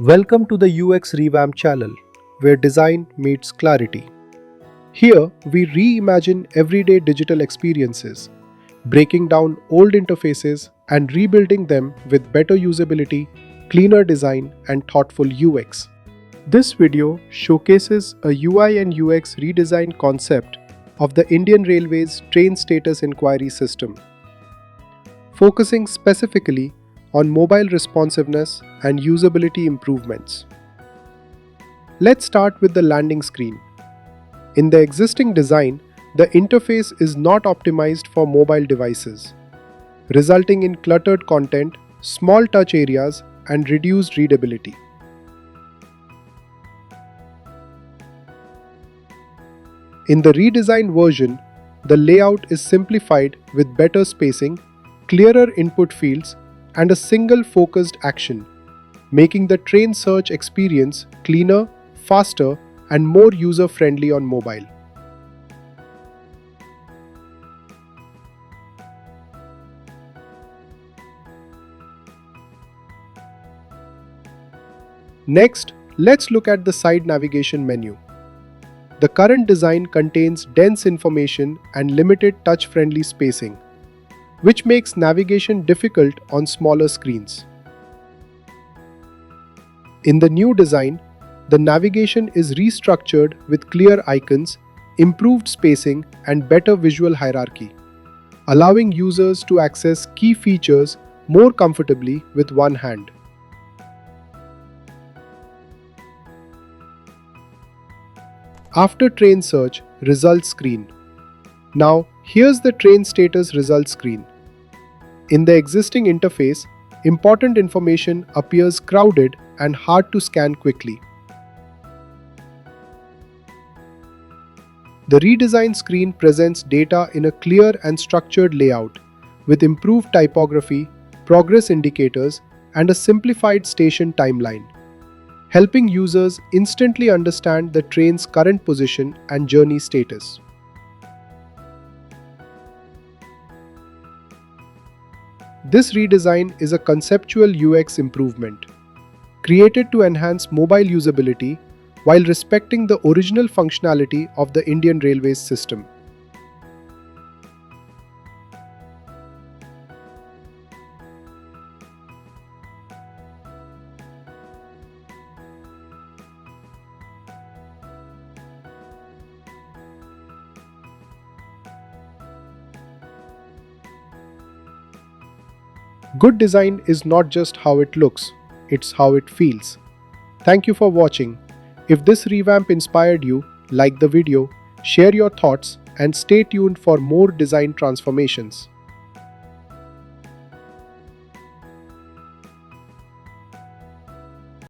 Welcome to the UX Revamp channel, where design meets clarity. Here, we reimagine everyday digital experiences, breaking down old interfaces and rebuilding them with better usability, cleaner design, and thoughtful UX. This video showcases a UI and UX redesign concept of the Indian Railways train status inquiry system, focusing specifically on mobile responsiveness and usability improvements. Let's start with the landing screen. In the existing design, the interface is not optimized for mobile devices, resulting in cluttered content, small touch areas, and reduced readability. In the redesigned version, the layout is simplified with better spacing, clearer input fields, and a single focused action, making the train search experience cleaner, faster, and more user-friendly on mobile. Next, let's look at the side navigation menu. The current design contains dense information and limited touch-friendly spacing, which makes navigation difficult on smaller screens. In the new design, the navigation is restructured with clear icons, improved spacing, and better visual hierarchy, allowing users to access key features more comfortably with one hand. After train search, results screen. Now, here's the train status results screen. In the existing interface, important information appears crowded and hard to scan quickly. The redesigned screen presents data in a clear and structured layout, with improved typography, progress indicators, and a simplified station timeline, helping users instantly understand the train's current position and journey status. This redesign is a conceptual UX improvement, created to enhance mobile usability while respecting the original functionality of the Indian Railways system. Good design is not just how it looks, it's how it feels. Thank you for watching. If this revamp inspired you, like the video, share your thoughts, and stay tuned for more design transformations.